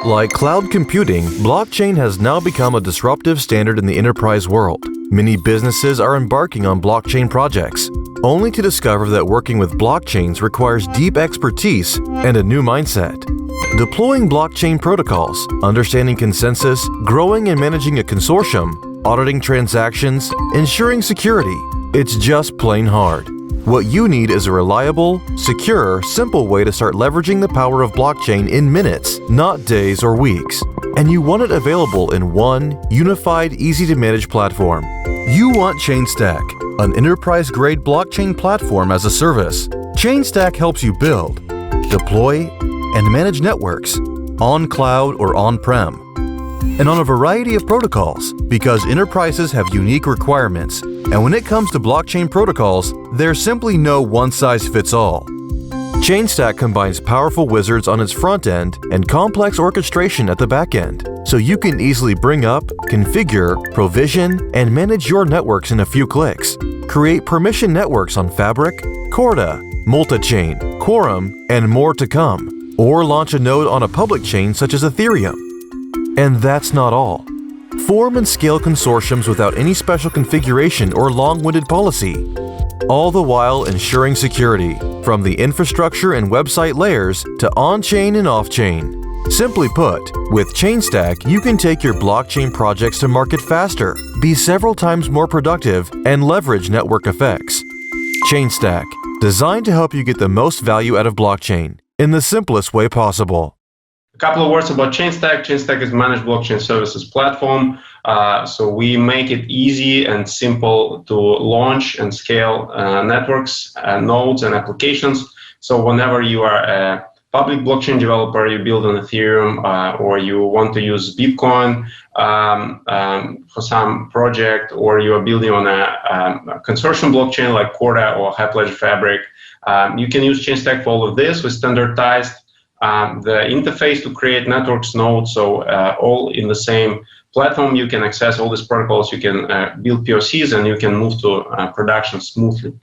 Like cloud computing, blockchain has now become a disruptive standard in the enterprise world. Many businesses are embarking on blockchain projects, only to discover that working with blockchains requires deep expertise and a new mindset. Deploying blockchain protocols, understanding consensus, growing and managing a consortium, auditing transactions, ensuring security, it's just plain hard. What you need is a reliable, secure, simple way to start leveraging the power of blockchain in minutes, not days or weeks. And you want it available in one, unified, easy-to-manage platform. You want Chainstack, an enterprise-grade blockchain platform as a service. Chainstack helps you build, deploy, and manage networks, on cloud or on-prem, and on a variety of protocols, because enterprises have unique requirements, and when it comes to blockchain protocols, there's simply no one-size-fits-all. Chainstack combines powerful wizards on its front end and complex orchestration at the back end, so you can easily bring up, configure, provision, and manage your networks in a few clicks. Create permission networks on Fabric, Corda, Multichain, Quorum, and more to come, or launch a node on a public chain such as Ethereum. And that's not all. Form and scale consortiums without any special configuration or long-winded policy, all the while ensuring security, from the infrastructure and website layers to on-chain and off-chain. Simply put, with Chainstack, you can take your blockchain projects to market faster, be several times more productive, and leverage network effects. Chainstack, designed to help you get the most value out of blockchain in the simplest way possible. A couple of words about Chainstack. Chainstack is a managed blockchain services platform. So we make it easy and simple to launch and scale networks, nodes, and applications. So whenever you are a public blockchain developer, you build on Ethereum, or you want to use Bitcoin for some project, or you are building on a consortium blockchain like Corda or Hyperledger Fabric, you can use Chainstack for all of this. We standardized the interface to create networks nodes, so all in the same platform. You can access all these protocols, you can build POCs, and you can move to production smoothly.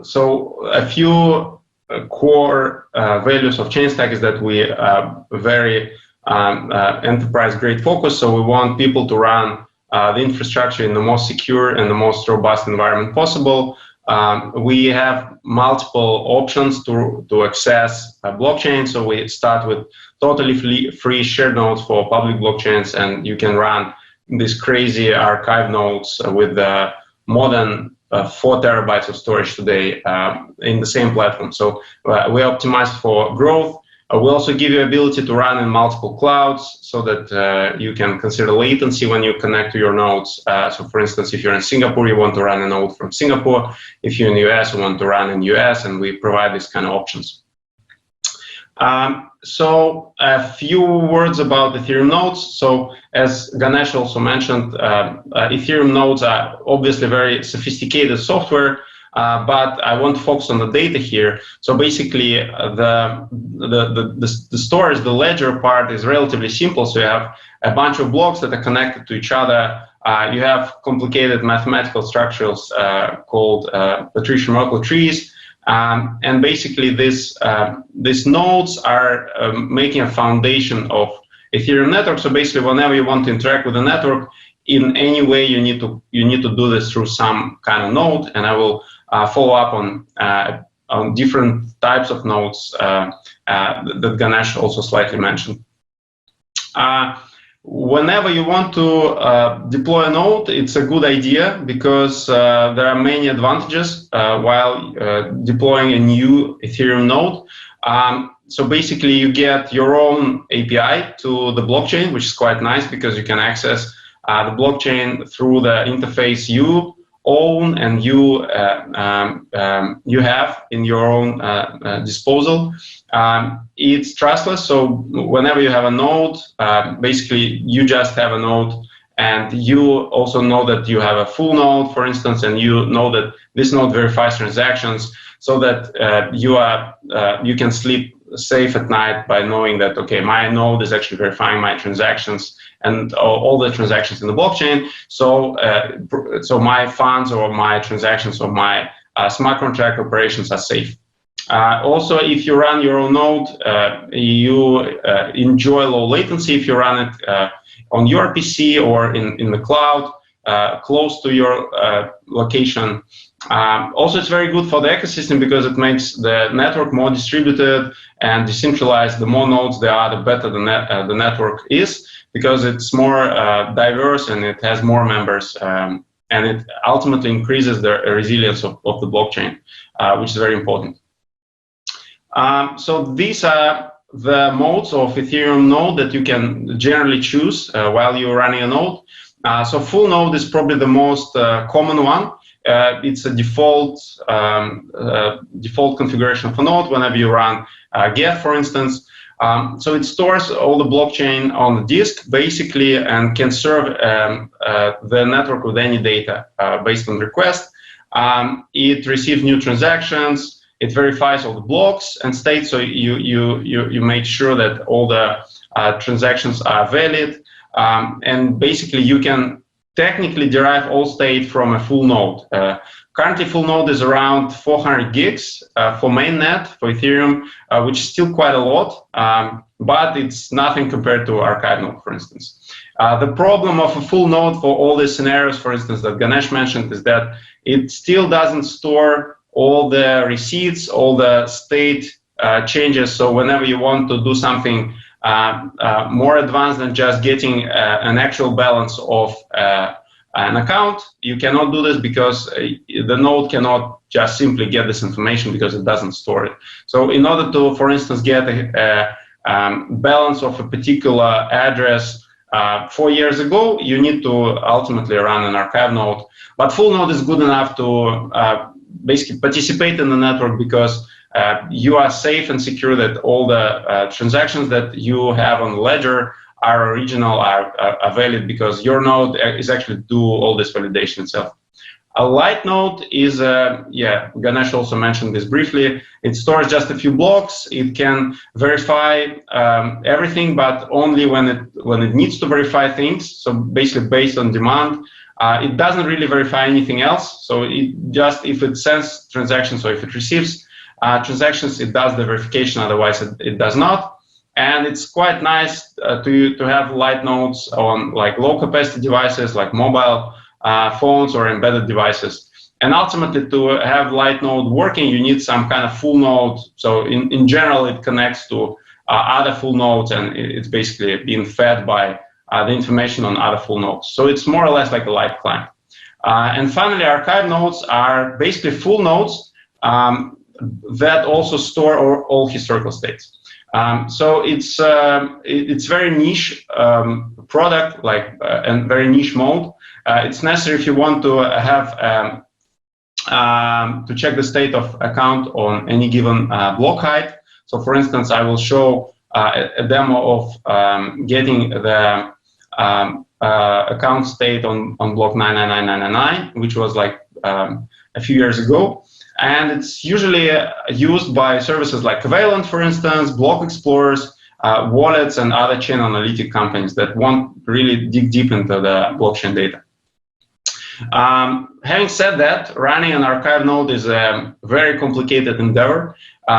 So a few core values of Chainstack is that we are very enterprise-grade focus, so we want people to run the infrastructure in the most secure and the most robust environment possible. We have multiple options to access a blockchain. So we start with totally free shared nodes for public blockchains, and you can run these crazy archive nodes with more than 4 terabytes of storage today in the same platform. So we optimized for growth. We also give you ability to run in multiple clouds so that you can consider latency when you connect to your nodes. So for instance, if you're in Singapore, you want to run a node from Singapore. If you're in the US, you want to run in US, and we provide these kind of options. So a few words about Ethereum nodes. So as Ganesh also mentioned, Ethereum nodes are obviously very sophisticated software, but I want to focus on the data here. So basically, the storage, the ledger part is relatively simple. So you have a bunch of blocks that are connected to each other. You have complicated mathematical structures called Patrician Merkle trees. And basically, these nodes are making a foundation of Ethereum network. So basically, whenever you want to interact with the network in any way, you need to do this through some kind of node. And I will follow up on different types of nodes that Ganesh also slightly mentioned. Whenever you want to deploy a node, it's a good idea because there are many advantages while deploying a new Ethereum node. So basically, you get your own API to the blockchain, which is quite nice because you can access the blockchain through the interface you own and you have in your own disposal. It's trustless, so whenever you have a node, basically you just have a node, and you also know that you have a full node, for instance, and you know that this node verifies transactions, so that you can sleep safe at night by knowing that, okay, my node is actually verifying my transactions and all the transactions in the blockchain. So so my funds or my transactions or my smart contract operations are safe. Also, if you run your own node, you enjoy low latency if you run it on your PC or in the cloud, close to your location. Also, it's very good for the ecosystem because it makes the network more distributed and decentralized. The more nodes there are, the better the network is, because it's more diverse and it has more members, and it ultimately increases the resilience of the blockchain, which is very important. So these are the modes of Ethereum node that you can generally choose while you're running a node. So full node is probably the most common one. It's a default configuration of a node whenever you run Geth, for instance. So it stores all the blockchain on the disk, basically, and can serve the network with any data based on request. It receives new transactions. It verifies all the blocks and states, so you make sure that all the transactions are valid. And basically, you can technically derive all state from a full node. Currently, full node is around 400 gigs for mainnet, for Ethereum, which is still quite a lot, but it's nothing compared to archive node, for instance. The problem of a full node for all these scenarios, for instance, that Ganesh mentioned, is that it still doesn't store all the receipts, all the state changes. So whenever you want to do something more advanced than just getting an actual balance of an account, you cannot do this because the node cannot just simply get this information because it doesn't store it. So in order to, for instance, get a balance of a particular address 4 years ago, you need to ultimately run an archive node. But full node is good enough to basically participate in the network because you are safe and secure that all the transactions that you have on the ledger are original, are valid, because your node is actually do all this validation itself. A light node is, Ganesh also mentioned this briefly. It stores just a few blocks. It can verify everything, but only when it needs to verify things. So basically based on demand. It doesn't really verify anything else. So it just, if it sends transactions or if it receives transactions, it does the verification. Otherwise, it does not. And it's quite nice to have light nodes on like low capacity devices like mobile phones or embedded devices. And ultimately, to have light node working, you need some kind of full node. So in general, it connects to other full nodes, and it's basically being fed by the information on other full nodes. So it's more or less like a light client. And finally, archive nodes are basically full nodes that also store all historical states. So it's very niche product, like and very niche mode. It's necessary if you want to have to check the state of account on any given block height. So, for instance, I will show a demo of getting the account state on block 999999, which was like a few years ago. And it's usually used by services like Covalent, for instance, block explorers, wallets, and other chain analytic companies that want really dig deep into the blockchain data. Having said that, running an archive node is a very complicated endeavor.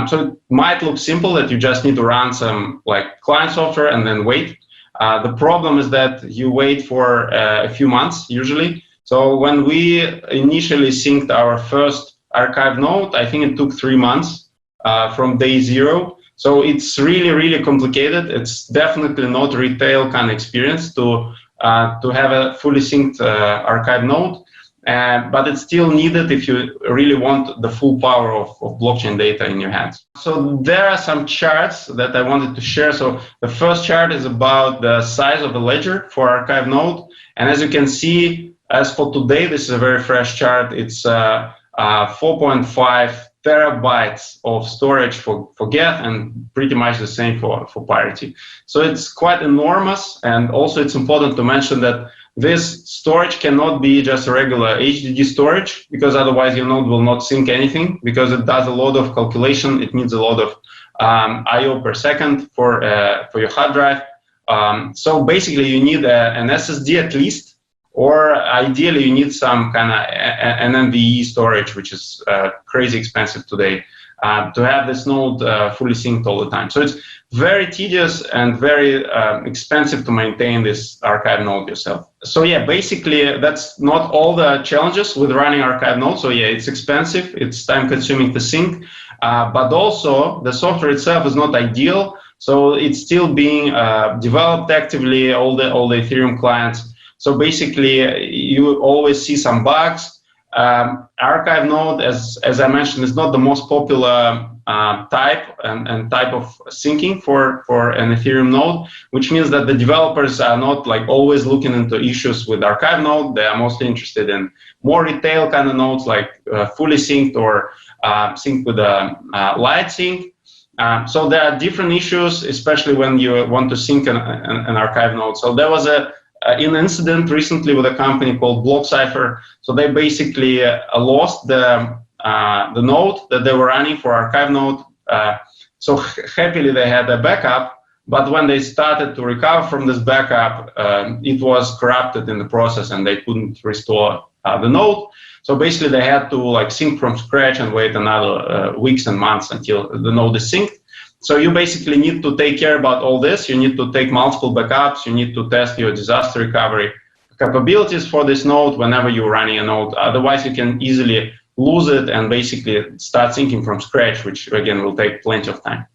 So it might look simple that you just need to run some like client software and then wait. The problem is that you wait for a few months usually. So when we initially synced our first archive node, I think it took 3 months from day 0. So it's really, really complicated. It's definitely not retail kind of experience to have a fully synced archive node, but it's still needed if you really want the full power of blockchain data in your hands. So there are some charts that I wanted to share. So the first chart is about the size of the ledger for archive node. And as you can see, as for today, this is a very fresh chart. It's 4.5 terabytes of storage for Geth, and pretty much the same for Parity. So it's quite enormous, and also it's important to mention that this storage cannot be just a regular HDD storage, because otherwise your node will not sync anything, because it does a lot of calculation. It needs a lot of I/O per second for your hard drive. So basically you need an SSD at least, or ideally you need some kind of an NVMe storage, which is crazy expensive today. to have this node fully synced all the time. So it's very tedious and very expensive to maintain this archive node yourself. So yeah, basically that's not all the challenges with running archive node. So yeah, it's expensive, it's time consuming to sync, but also the software itself is not ideal. So it's still being developed actively, all the Ethereum clients. So basically you always see some bugs. Archive node, as I mentioned, is not the most popular type and type of syncing for an Ethereum node, which means that the developers are not like always looking into issues with archive node. They are mostly interested in more retail kind of nodes, like fully synced or synced with a light sync. So there are different issues, especially when you want to sync an archive node. So there was an incident recently with a company called BlockCypher. So they basically lost the node that they were running for archive node. So happily they had a backup, but when they started to recover from this backup, it was corrupted in the process and they couldn't restore the node. So basically they had to like sync from scratch and wait another weeks and months until the node is synced. So you basically need to take care about all this. You need to take multiple backups. You need to test your disaster recovery capabilities for this node whenever you're running a node. Otherwise, you can easily lose it and basically start syncing from scratch, which again will take plenty of time.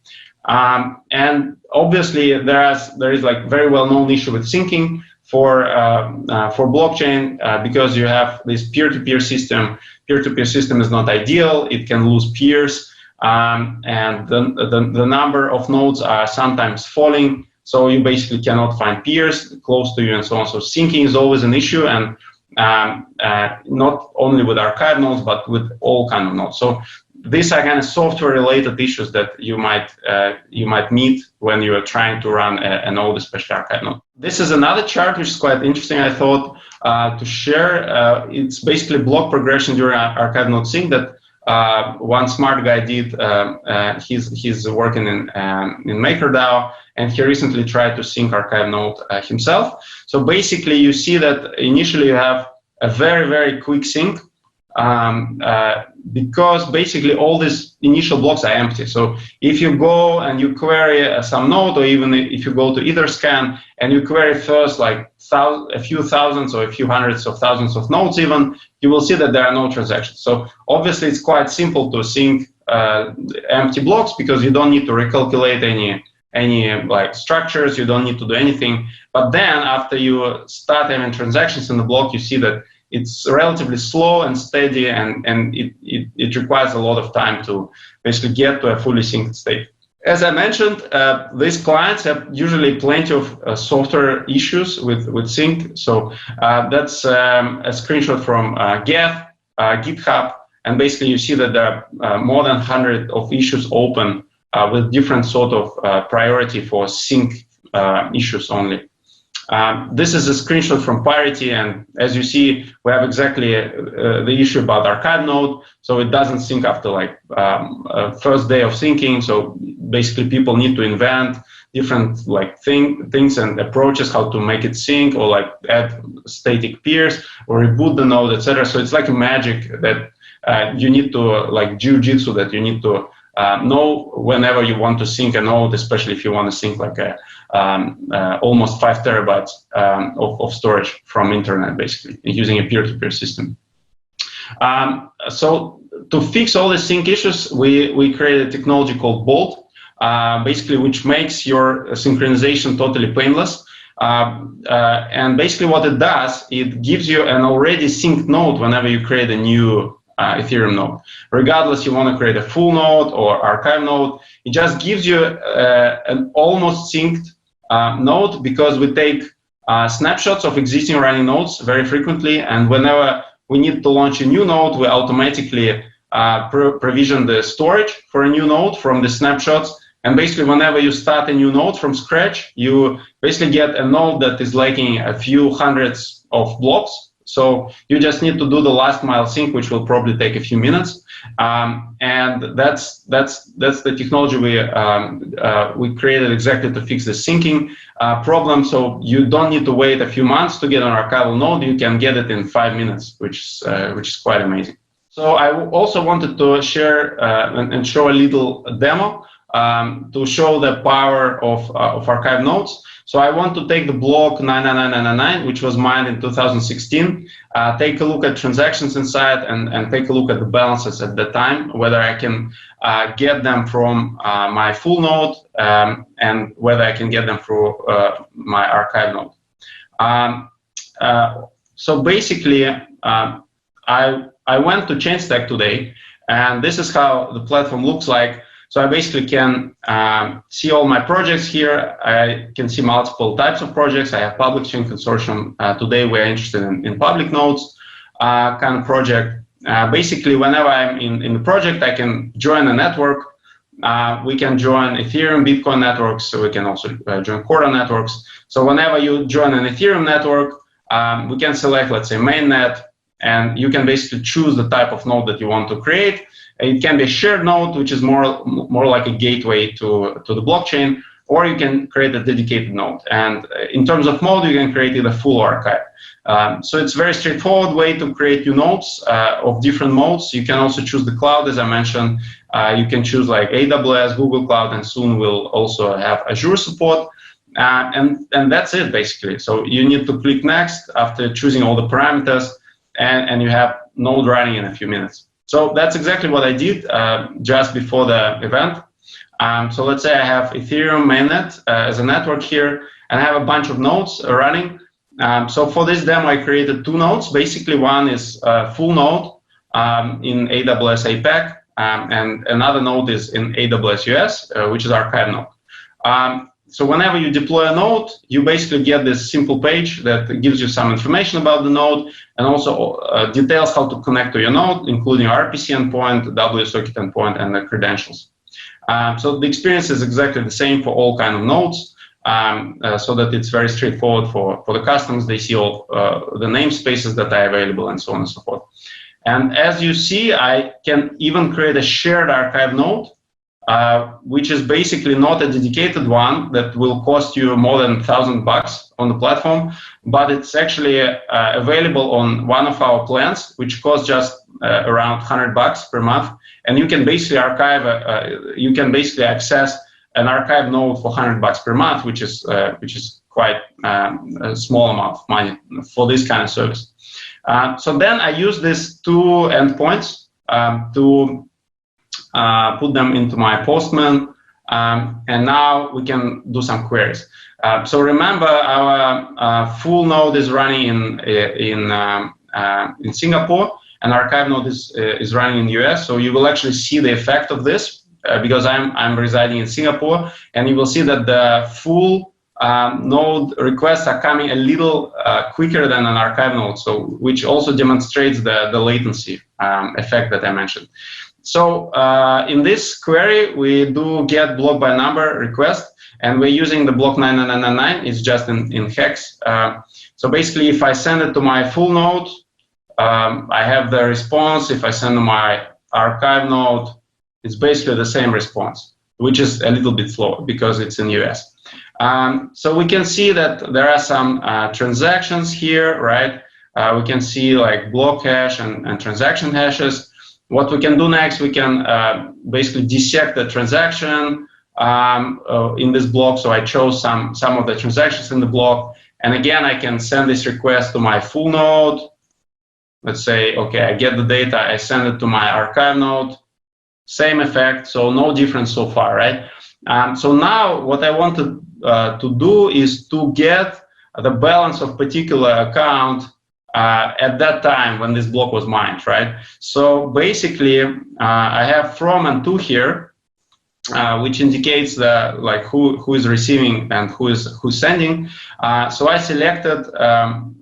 And obviously, there is like very well-known issue with syncing for blockchain because you have this peer-to-peer system. Peer-to-peer system is not ideal. It can lose peers. And the number of nodes are sometimes falling, so you basically cannot find peers close to you and so on. So syncing is always an issue, and not only with archive nodes, but with all kind of nodes. So these are kind of software-related issues that you might meet when you are trying to run a node, especially archive node. This is another chart which is quite interesting, I thought, to share. It's basically block progression during archive node sync that one smart guy did. He's working in MakerDAO, and he recently tried to sync archive node himself. So basically, you see that initially you have a very, very quick sync because basically all these initial blocks are empty. So if you go and you query some node, or even if you go to Etherscan and you query first like a few thousands or a few hundreds of thousands of nodes even, you will see that there are no transactions. So obviously it's quite simple to sync empty blocks because you don't need to recalculate any like structures, you don't need to do anything. But then after you start having transactions in the block, you see that it's relatively slow and steady, and it requires a lot of time to basically get to a fully synced state. As I mentioned, these clients have usually plenty of software issues with sync. So that's a screenshot from GitHub, and basically you see that there are more than 100 of issues open with different sort of priority for sync issues only. This is a screenshot from Parity, and as you see, we have exactly the issue about archive node. So it doesn't sync after like first day of syncing. So basically, people need to invent different like things and approaches how to make it sync, or like add static peers or reboot the node, etc. So it's like a magic that you need to like jiu-jitsu, that you need to know whenever you want to sync a node, especially if you want to sync like a almost 5 terabytes of storage from internet, basically using a peer-to-peer system. So to fix all the sync issues, we created a technology called Bolt, basically which makes your synchronization totally painless. And basically what it does, it gives you an already synced node whenever you create a new Ethereum node. Regardless, you want to create a full node or archive node, it just gives you an almost synced node, because we take snapshots of existing running nodes very frequently, and whenever we need to launch a new node, we automatically provision the storage for a new node from the snapshots. And basically, whenever you start a new node from scratch, you basically get a node that is lacking a few hundreds of blocks. So you just need to do the last mile sync, which will probably take a few minutes. And that's the technology we created exactly to fix the syncing problem. So you don't need to wait a few months to get an archival node. You can get it in 5 minutes, which is quite amazing. So I also wanted to share and show a little demo to show the power of archive nodes. So I want to take the block 99999, which was mined in 2016, take a look at transactions inside and take a look at the balances at the time, whether I can get them from my full node and whether I can get them through my archive node. So basically, I went to Chainstack today, and this is how the platform looks like. So I basically can see all my projects here. I can see multiple types of projects. I have public chain consortium. Today we're interested in public nodes kind of project. Basically, whenever I'm in the project, I can join a network. We can join Ethereum, Bitcoin networks. So we can also join Corda networks. So whenever you join an Ethereum network, we can select, let's say, mainnet, and you can basically choose the type of node that you want to create. It can be a shared node, which is more like a gateway to the blockchain, or you can create a dedicated node. And in terms of mode, you can create it a full archive. So it's a very straightforward way to create new nodes of different modes. You can also choose the cloud, as I mentioned. You can choose like AWS, Google Cloud, and soon we'll also have Azure support. And that's it, basically. So you need to click next after choosing all the parameters, and you have node running in a few minutes. So that's exactly what I did just before the event. So let's say I have Ethereum mainnet as a network here, and I have a bunch of nodes running. So for this demo, I created two nodes. Basically, one is a full node in AWS APAC, and another node is in AWS US, which is archive node. So whenever you deploy a node, you basically get this simple page that gives you some information about the node and also details how to connect to your node, including RPC endpoint, WSOcket endpoint, and the credentials. So the experience is exactly the same for all kind of nodes, so that it's very straightforward for the customers. They see all the namespaces that are available and so on and so forth. And as you see, I can even create a shared archive node, which is basically not a dedicated one that will cost you more than $1,000 on the platform, but it's actually available on one of our plans, which costs just around $100 per month, and you can basically you can basically access an archive node for $100 per month, which is quite a small amount of money for this kind of service. So then I use these two endpoints to put them into my Postman, and now we can do some queries. So remember, our full node is running in Singapore, and archive node is running in the US. So you will actually see the effect of this because I'm residing in Singapore, and you will see that the full node requests are coming a little quicker than an archive node, so which also demonstrates the latency effect that I mentioned. So in this query, we do get block by number request, and we're using the block 9999. It's just in hex. So basically, if I send it to my full node, I have the response. If I send to my archive node, it's basically the same response, which is a little bit slower because it's in US. So we can see that there are some transactions here, right? We can see like block hash and transaction hashes. What we can do next, we can basically dissect the transaction in this block. So I chose some of the transactions in the block. And again, I can send this request to my full node. Let's say, okay, I get the data, I send it to my archive node. Same effect, so no difference so far, right? So now what I wanted to do is to get the balance of particular account at that time when this block was mined, right? So basically, I have from and to here, which indicates the who is receiving and who's sending. So I selected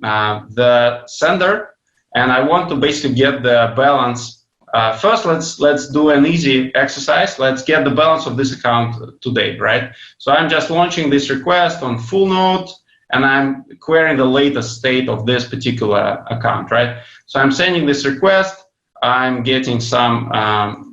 the sender, and I want to basically get the balance. First, let's do an easy exercise. Let's get the balance of this account today, right? So I'm just launching this request on full node, and I'm querying the latest state of this particular account, right? So I'm sending this request, I'm getting some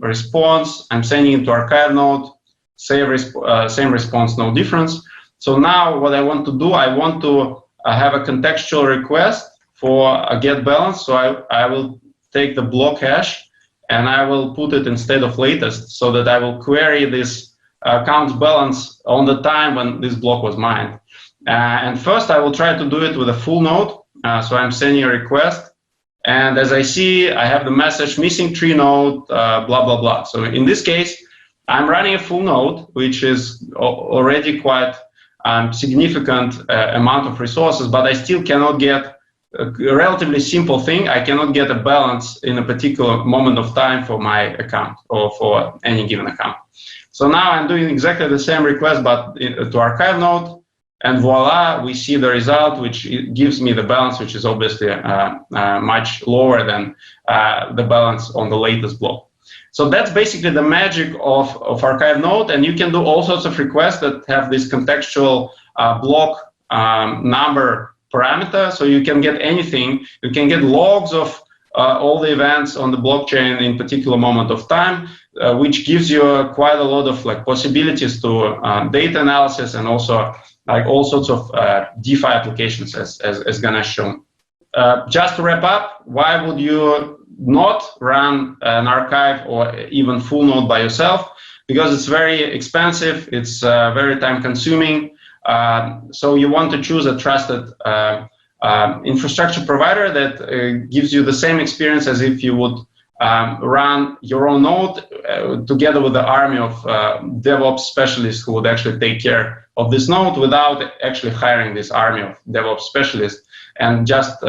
response, I'm sending it to archive node, same response, no difference. So now what I want to do, I want to have a contextual request for a get balance. So I will take the block hash and I will put it instead of latest, so that I will query this account's balance on the time when this block was mined. And first, I will try to do it with a full node. So I'm sending a request, and as I see, I have the message missing 3 node, blah blah blah. So in this case, I'm running a full node, which is already quite significant amount of resources, but I still cannot get a relatively simple thing. I cannot get a balance in a particular moment of time for my account or for any given account. So now I'm doing exactly the same request, but to archive node, and voila, we see the result, which gives me the balance, which is obviously much lower than the balance on the latest block. So that's basically the magic of archive node, and you can do all sorts of requests that have this contextual block number parameter. So you can get anything. You can get logs of all the events on the blockchain in particular moment of time, which gives you quite a lot of possibilities to data analysis, and also all sorts of DeFi applications, as Ganesh shown. Just to wrap up, why would you not run an archive or even full node by yourself? Because it's very expensive, it's very time consuming. So you want to choose a trusted infrastructure provider that gives you the same experience as if you would run your own node together with the army of DevOps specialists who would actually take care of this node without actually hiring this army of DevOps specialists, and just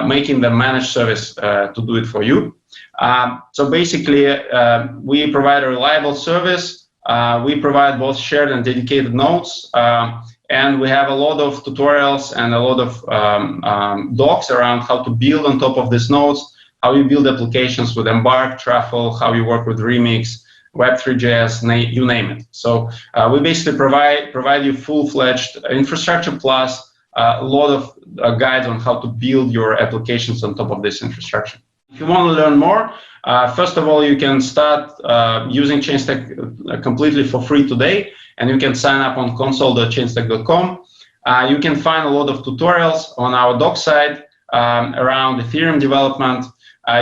making the managed service to do it for you. So basically, we provide a reliable service. We provide both shared and dedicated nodes, and we have a lot of tutorials and a lot of docs around how to build on top of these nodes, how you build applications with Embark, Truffle, how you work with Remix, Web3.js, you name it. So we basically provide you full-fledged infrastructure plus a lot of guides on how to build your applications on top of this infrastructure. If you want to learn more, first of all, you can start using Chainstack completely for free today, and you can sign up on console.chainstack.com. You can find a lot of tutorials on our doc site around Ethereum development.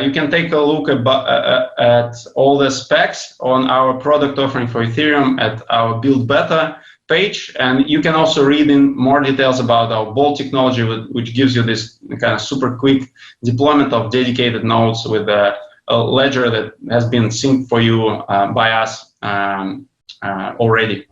You can take a look at all the specs on our product offering for Ethereum at our build beta page, and you can also read in more details about our Bolt technology, which gives you this kind of super quick deployment of dedicated nodes with a ledger that has been synced for you by us already.